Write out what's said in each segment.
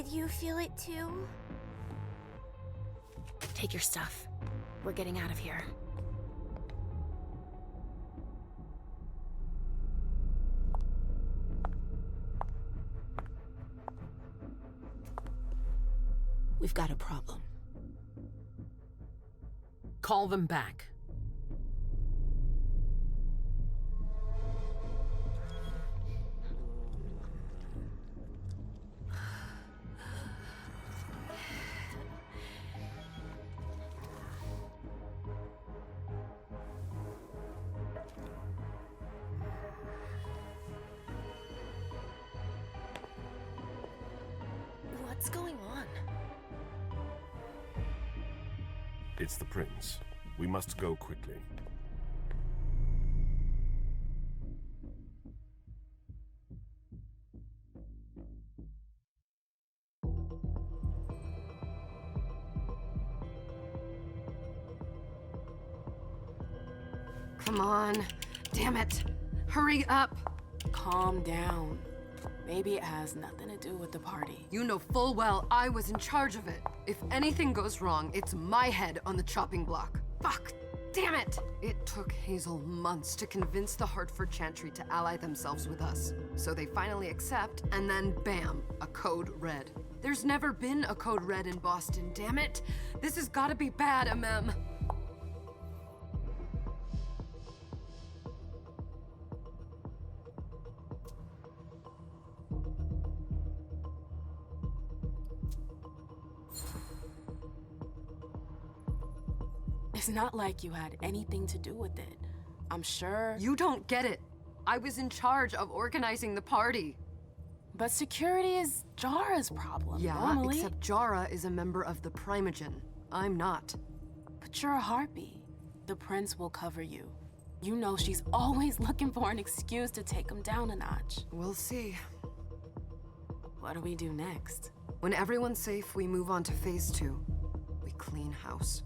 Did you feel it too? Take your stuff. We're getting out of here. We've got a problem. Call them back. What's going on? It's the prince. We must go quickly. Come on. Damn it. Hurry up. Calm down. Maybe it has nothing to do with the party. You know full well I was in charge of it. If anything goes wrong, it's my head on the chopping block. Fuck! Damn it! It took Hazel months to convince the Hartford Chantry to ally themselves with us. So they finally accept, and then bam, a code red. There's never been a code red in Boston, damn it! This has gotta be bad, MM. It's not like you had anything to do with it. I'm sure. You don't get it. I was in charge of organizing the party. But security is Jara's problem, Yeah, normally. except Jara is a member of the Primogen. I'm not. But you're a harpy. The prince will cover you. You know she's always looking for an excuse to take him down a notch. We'll see. What do we do next? When everyone's safe, we move on to phase 2. We clean house.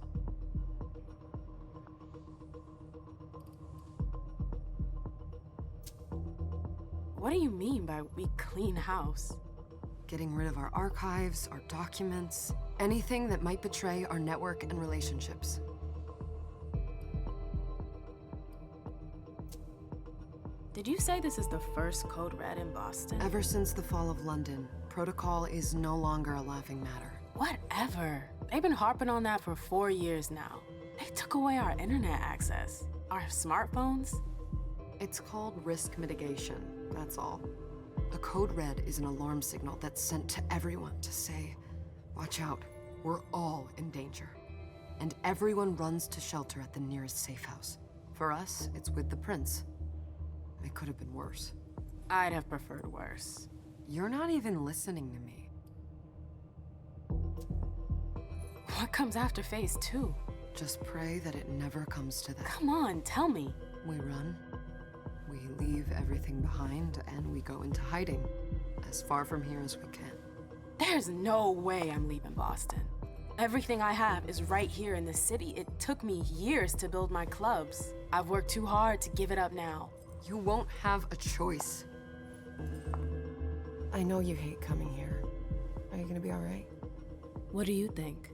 What do you mean by we clean house? Getting rid of our archives, our documents, anything that might betray our network and relationships. Did you say this is the first code red in Boston? Ever since the fall of London, protocol is no longer a laughing matter. Whatever. They've been harping on that for 4 years now. They took away our internet access. Our smartphones. It's called risk mitigation, that's all. A code red is an alarm signal that's sent to everyone to say, watch out, we're all in danger. And everyone runs to shelter at the nearest safe house. For us, it's with the prince. It could have been worse. I'd have preferred worse. You're not even listening to me. What comes after phase 2? Just pray that it never comes to that. Come on, tell me. We run, we leave everything behind, and we go into hiding. As far from here as we can. There's no way I'm leaving Boston. Everything I have is right here in the city. It took me years to build my clubs. I've worked too hard to give it up now. You won't have a choice. I know you hate coming here. Are you gonna be all right? What do you think?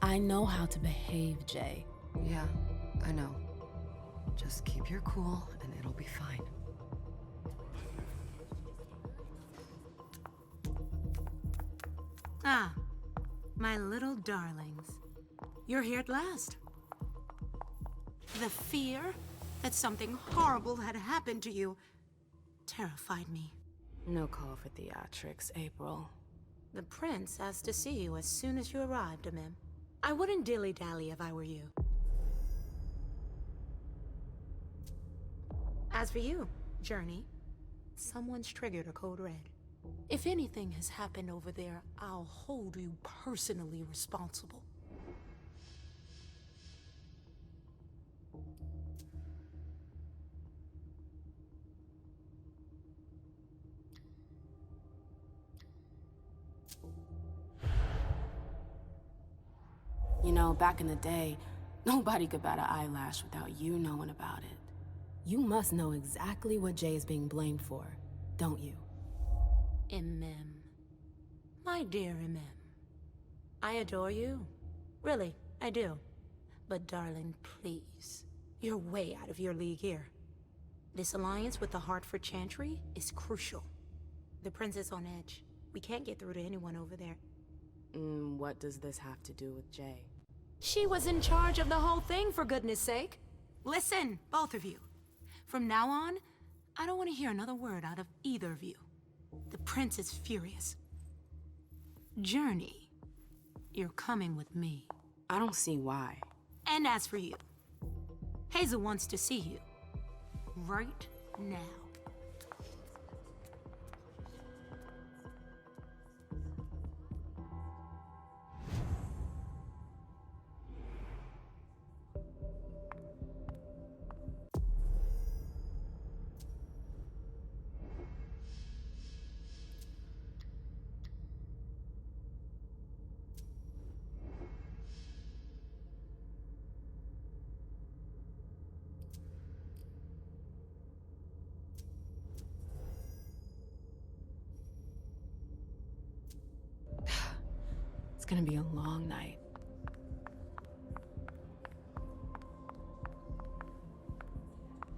I know how to behave, Jay. Yeah, I know. Just keep your cool and it'll be fine. Ah, my little darlings. You're here at last. The fear that something horrible had happened to you terrified me. No call for theatrics, April. The prince asked to see you as soon as you arrived, Amim. I wouldn't dilly-dally if I were you. As for you, Journey, someone's triggered a code red. If anything has happened over there, I'll hold you personally responsible. You know, back in the day, nobody could bat an eyelash without you knowing about it. You must know exactly what Jay is being blamed for, don't you? Mim. My dear MM, I adore you. Really, I do. But darling, please. You're way out of your league here. This alliance with the Hartford Chantry is crucial. The prince is on edge. We can't get through to anyone over there. What does this have to do with Jay? She was in charge of the whole thing, for goodness sake. Listen, both of you. From now on, I don't want to hear another word out of either of you. The prince is furious. Journey, you're coming with me. I don't see why. And as for you, Hazel wants to see you. Right now. It's gonna be a long night.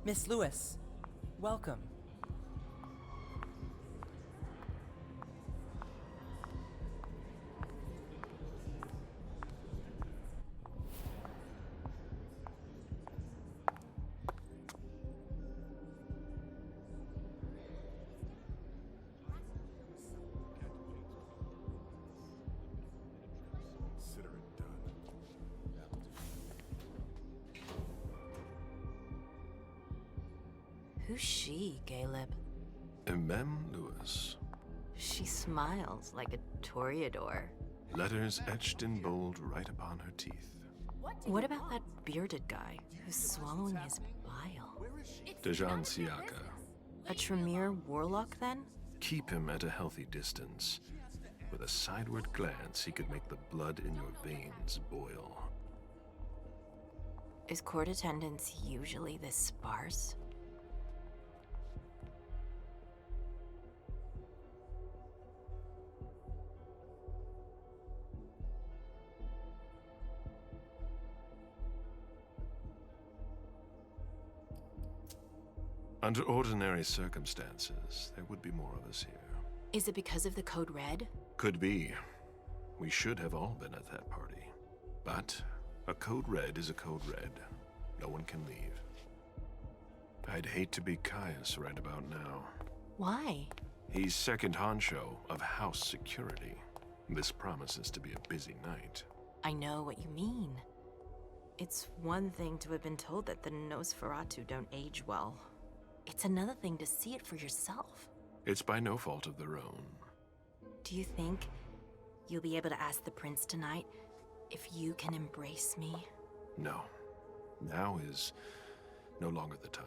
Miss Lewis, welcome. Consider it done. Who's she, Caleb? MM Lewis. She smiles like a toreador. Letters etched in bold right upon her teeth. What about that bearded guy who's swallowing his bile? Dejan Siaka. A Tremere warlock, then? Keep him at a healthy distance. With a sideward glance, he could make the blood in your veins boil. Is court attendance usually this sparse? Under ordinary circumstances, there would be more of us here. Is it because of the Code Red? Could be. We should have all been at that party. But a Code Red is a Code Red. No one can leave. I'd hate to be Caius right about now. Why? He's second honcho of house security. This promises to be a busy night. I know what you mean. It's one thing to have been told that the Nosferatu don't age well. It's another thing to see it for yourself. It's by no fault of their own. Do you think you'll be able to ask the prince tonight if you can embrace me? No. Now is no longer the time.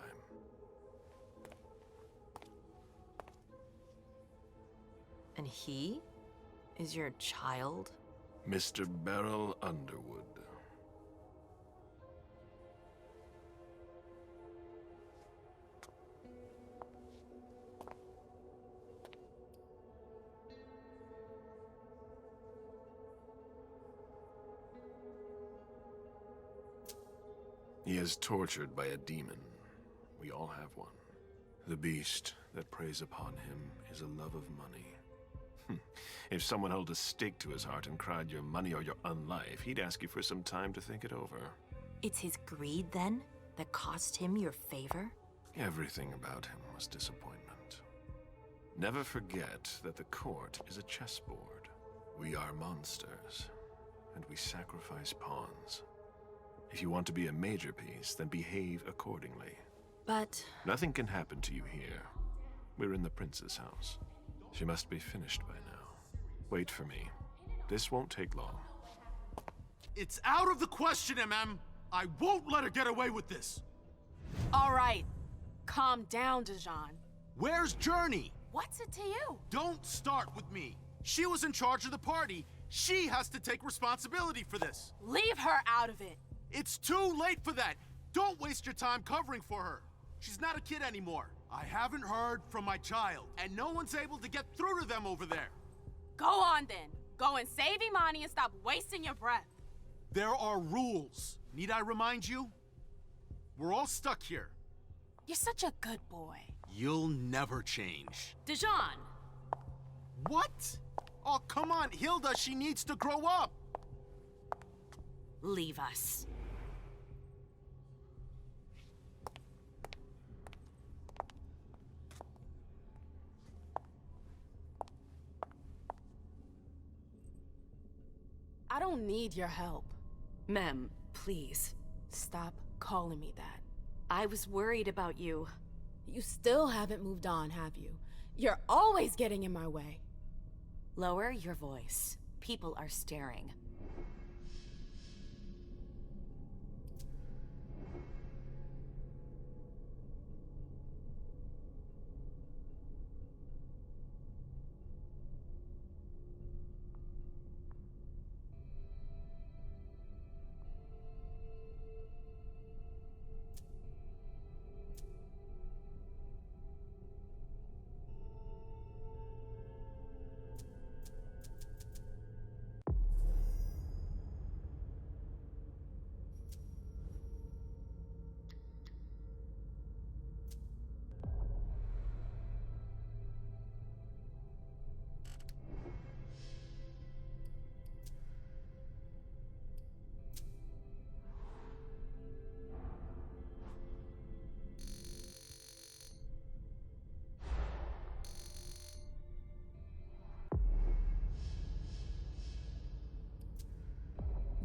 And he is your child? Mr. Beryl Underwood. He is tortured by a demon. We all have one. The beast that preys upon him is a love of money. If someone held a stake to his heart and cried your money or your unlife, he'd ask you for some time to think it over. It's his greed, then, that cost him your favor? Everything about him was disappointment. Never forget that the court is a chessboard. We are monsters, and we sacrifice pawns. If you want to be a major piece, then behave accordingly. But Nothing can happen to you here. We're in the prince's house. She must be finished by now. Wait for me. This won't take long. It's out of the question, MM. I won't let her get away with this. All right. Calm down, Dejan. Where's Journey? What's it to you? Don't start with me. She was in charge of the party. She has to take responsibility for this. Leave her out of it. It's too late for that. Don't waste your time covering for her. She's not a kid anymore. I haven't heard from my child, and no one's able to get through to them over there. Go on then. Go and save Imani and stop wasting your breath. There are rules. Need I remind you? We're all stuck here. You're such a good boy. You'll never change. Dijon! What? Oh, come on, Hilda, she needs to grow up. Leave us. I don't need your help. Mem, please. Stop calling me that. I was worried about you. You still haven't moved on, have you? You're always getting in my way. Lower your voice. People are staring.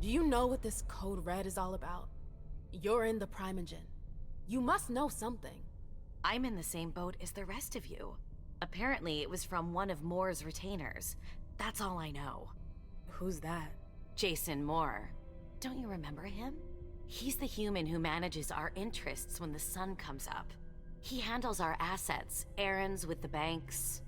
Do you know what this code red is all about? You're in the Primogen. You must know something. I'm in the same boat as the rest of you. Apparently, it was from one of Moore's retainers. That's all I know. Who's that? Jason Moore. Don't you remember him? He's the human who manages our interests when the sun comes up. He handles our assets, errands with the banks.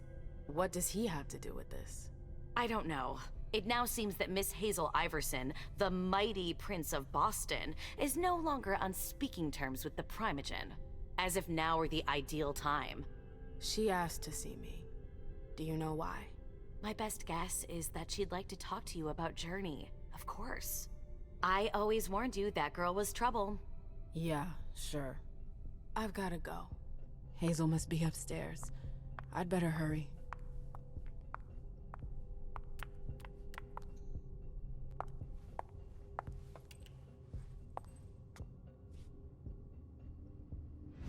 What does he have to do with this? I don't know. It now seems that Miss Hazel Iverson, the mighty Prince of Boston, is no longer on speaking terms with the Primogen. As if now were the ideal time. She asked to see me. Do you know why? My best guess is that she'd like to talk to you about Journey, of course. I always warned you that girl was trouble. Yeah, sure. I've gotta go. Hazel must be upstairs. I'd better hurry.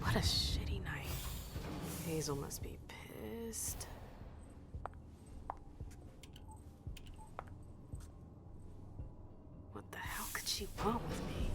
What a shitty night. Hazel must be pissed. What the hell could she want with me?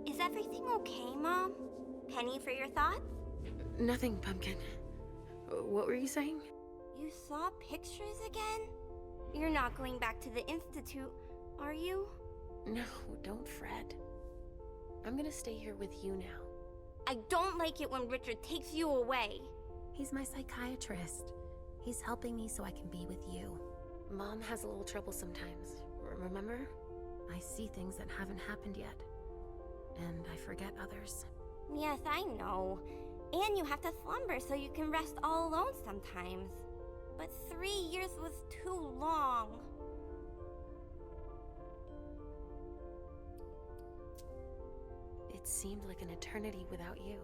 Is everything okay, Mom? Penny for your thoughts? Nothing, Pumpkin. What were you saying? You saw pictures again? You're not going back to the Institute, are you? No, don't fret. I'm gonna stay here with you now. I don't like it when Richard takes you away. He's my psychiatrist. He's helping me so I can be with you. Mom has a little trouble sometimes, remember? I see things that haven't happened yet. And I forget others. Yes, I know. And you have to slumber so you can rest all alone sometimes. But 3 years was too long. It seemed like an eternity without you.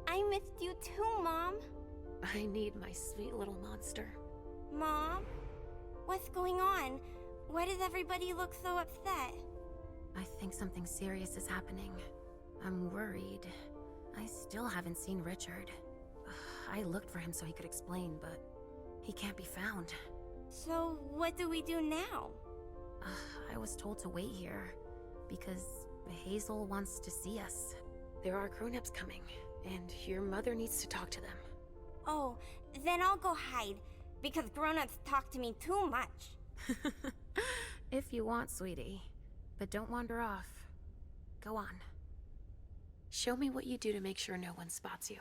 I missed you too, Mom. I need my sweet little monster. Mom? What's going on? Why does everybody look so upset? I think something serious is happening. I'm worried. I still haven't seen Richard. I looked for him so he could explain, but he can't be found. So, what do we do now? I was told to wait here because Hazel wants to see us. There are grown-ups coming, and your mother needs to talk to them. Oh, then I'll go hide, because grown-ups talk to me too much. If you want, sweetie. But don't wander off. Go on. Show me what you do to make sure no one spots you.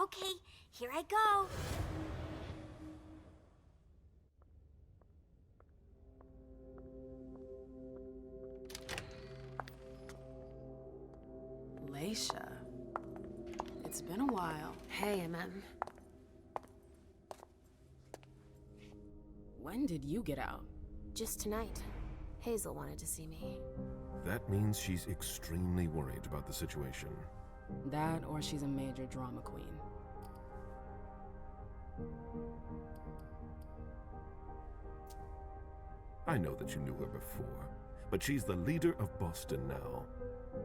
Okay, here I go. Leisha. It's been a while. Hey, MM. When did you get out? Just tonight. Hazel wanted to see me. That means she's extremely worried about the situation. That, or she's a major drama queen. I know that you knew her before, but she's the leader of Boston now.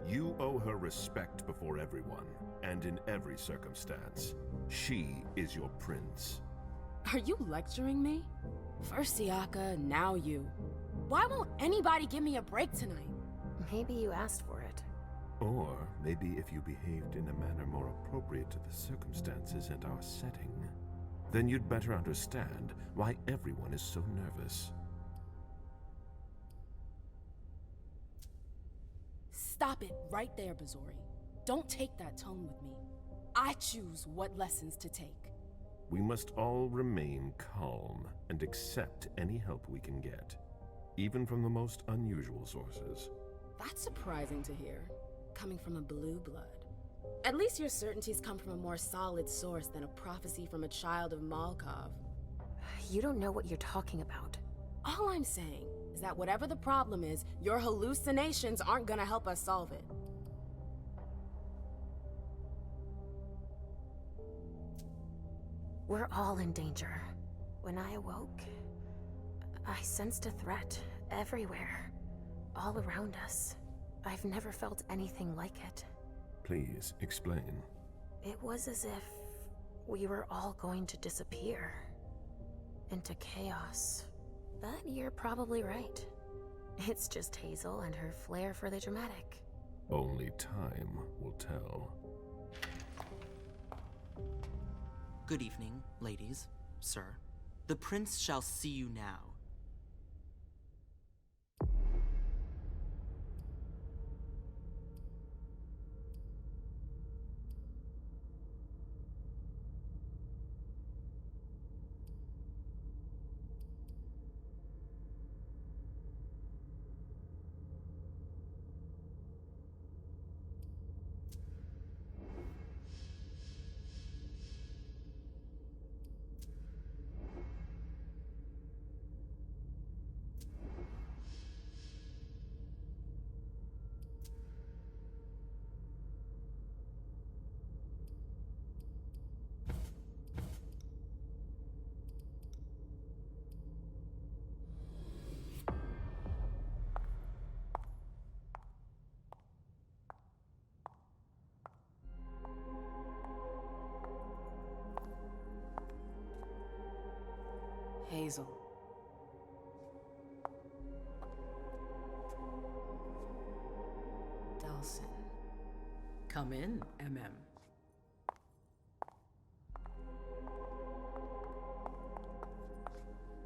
You owe her respect before everyone, and in every circumstance. She is your prince. Are you lecturing me? First Siaka, now you. Why won't anybody give me a break tonight? Maybe you asked for it. Or maybe if you behaved in a manner more appropriate to the circumstances and our setting, then you'd better understand why everyone is so nervous. Stop it right there, Bazori. Don't take that tone with me. I choose what lessons to take. We must all remain calm and accept any help we can get, even from the most unusual sources. That's surprising to hear, coming from a blue blood. At least your certainties come from a more solid source than a prophecy from a child of Malkov. You don't know what you're talking about. All I'm saying is that whatever the problem is, your hallucinations aren't gonna help us solve it. We're all in danger. When I awoke, I sensed a threat everywhere, all around us. I've never felt anything like it. Please, explain. It was as if we were all going to disappear into chaos. But you're probably right. It's just Hazel and her flair for the dramatic. Only time will tell. Good evening, ladies, sir. The prince shall see you now. Hazel. Delsin. Come in, MM.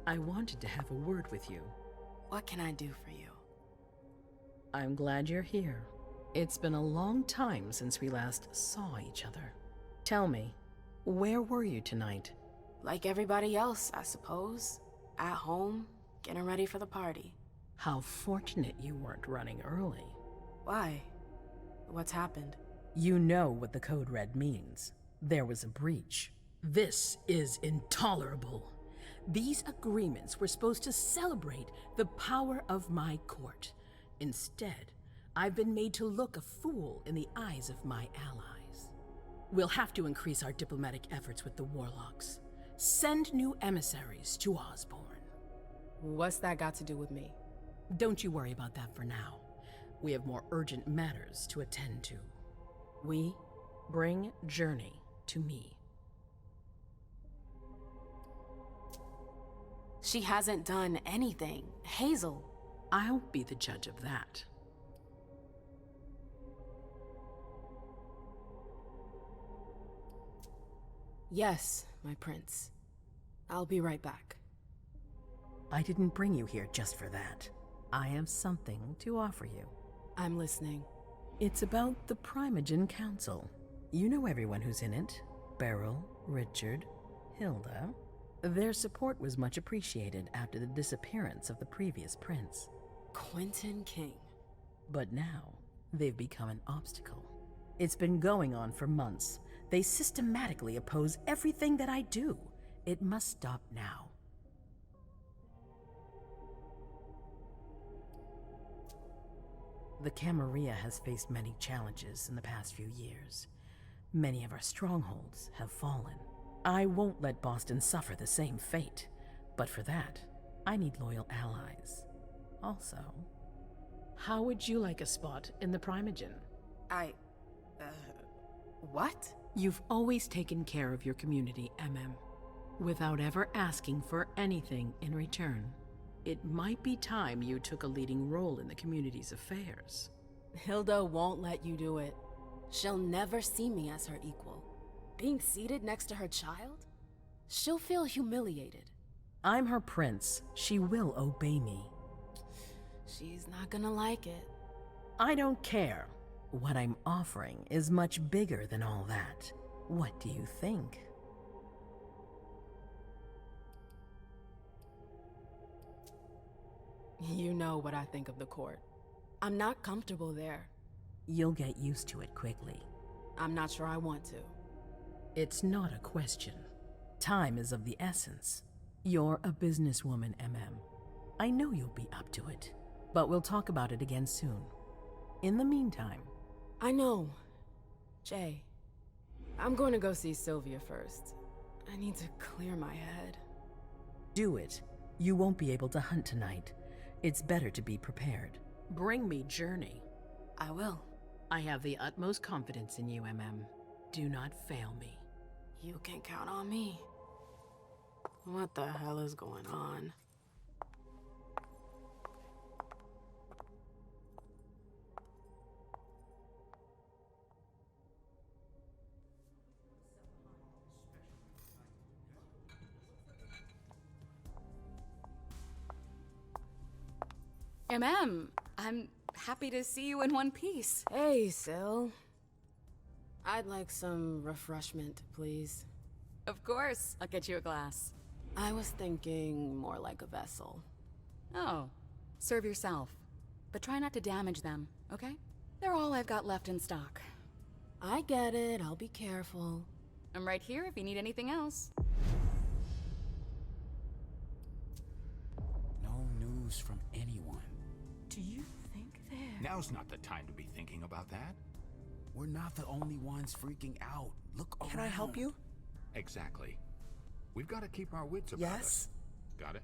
I wanted to have a word with you. What can I do for you? I'm glad you're here. It's been a long time since we last saw each other. Tell me, where were you tonight? Like everybody else, I suppose. At home, getting ready for the party. How fortunate you weren't running early. Why? What's happened? You know what the Code Red means. There was a breach. This is intolerable. These agreements were supposed to celebrate the power of my court. Instead, I've been made to look a fool in the eyes of my allies. We'll have to increase our diplomatic efforts with the warlocks. Send new emissaries to Osborne. What's that got to do with me? Don't you worry about that for now. We have more urgent matters to attend to. We bring Journey to me. She hasn't done anything. Hazel. I'll be the judge of that. Yes, my prince. I'll be right back. I didn't bring you here just for that. I have something to offer you. I'm listening. It's about the Primogen Council. You know everyone who's in it. Beryl, Richard, Hilda. Their support was much appreciated after the disappearance of the previous prince. Quentin King. But now, they've become an obstacle. It's been going on for months. They systematically oppose everything that I do. It must stop now. The Camarilla has faced many challenges in the past few years. Many of our strongholds have fallen. I won't let Boston suffer the same fate, but for that, I need loyal allies. Also, how would you like a spot in the Primogen? What? You've always taken care of your community, without ever asking for anything in return. It might be time you took a leading role in the community's affairs. Hilda won't let you do it. She'll never see me as her equal. Being seated next to her child? She'll feel humiliated. I'm her prince. She will obey me. She's not gonna like it. I don't care. What I'm offering is much bigger than all that. What do you think? You know what I think of the court. I'm not comfortable there. You'll get used to it quickly. I'm not sure I want to. It's not a question. Time is of the essence. You're a businesswoman, I know you'll be up to it, but we'll talk about it again soon. In the meantime... I know. Jay, I'm going to go see Sylvia first. I need to clear my head. Do it. You won't be able to hunt tonight. It's better to be prepared. Bring me Journey. I will. I have the utmost confidence in you, Do not fail me. You can count on me. What the hell is going on? I'm happy to see you in one piece. Hey, Syl. I'd like some refreshment, please. Of course, I'll get you a glass. I was thinking more like a vessel. Oh, serve yourself. But try not to damage them, okay? They're all I've got left in stock. I get it, I'll be careful. I'm right here if you need anything else. No news from anyone. Do you think they're... Now's not the time to be thinking about that. We're not the only ones freaking out. Look around. Can I help you? Exactly. We've got to keep our wits about Yes? us. Got it?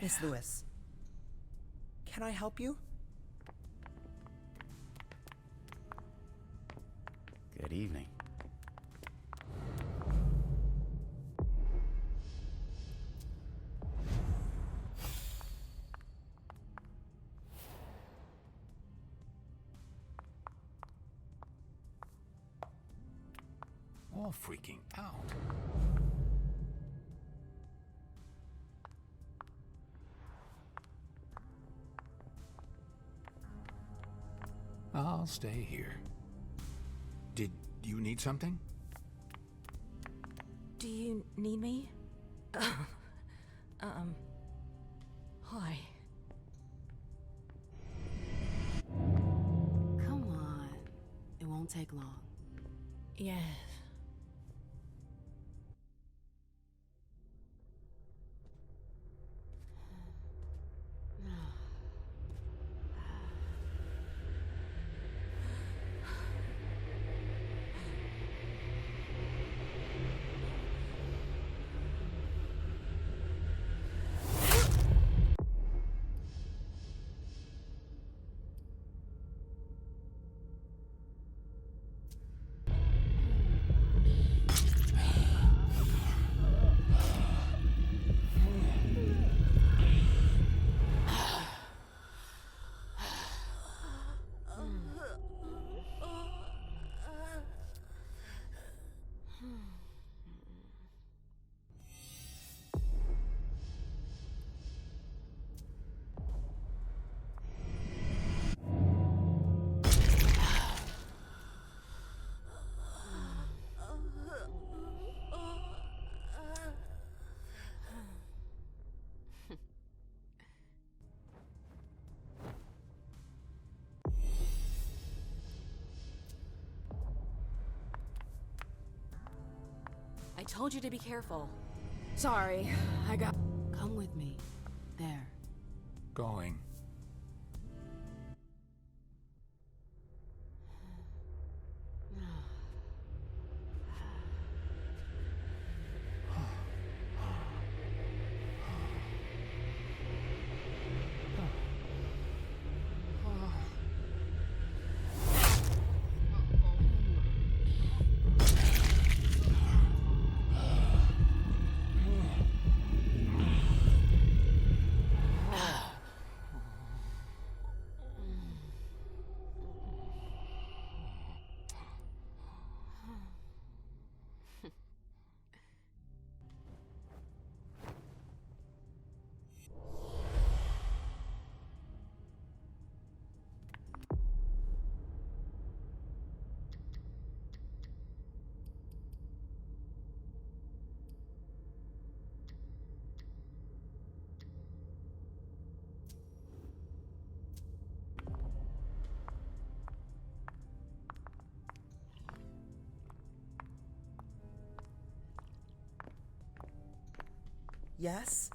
Miss Lewis. Can I help you? Good evening. All freaking out. I'll stay here. Did you need something? Do you need me? Hi. Come on. It won't take long. Yes. I told you to be careful. Sorry, Come with me. There. Going. Yes?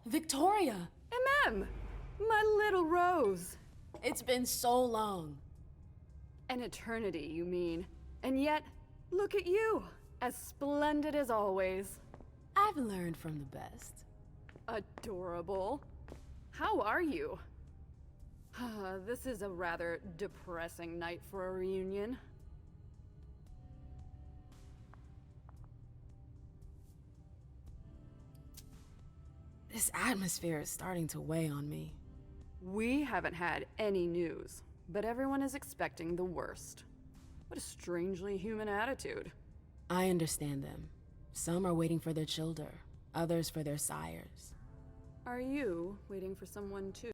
Victoria! MM! My little Rose! It's been so long. An eternity, you mean. And yet, look at you! As splendid as always. I've learned from the best. Adorable. How are you? This is a rather depressing night for a reunion. This atmosphere is starting to weigh on me. We haven't had any news, but everyone is expecting the worst. What a strangely human attitude. I understand them. Some are waiting for their children, others for their sires. Are you waiting for someone too?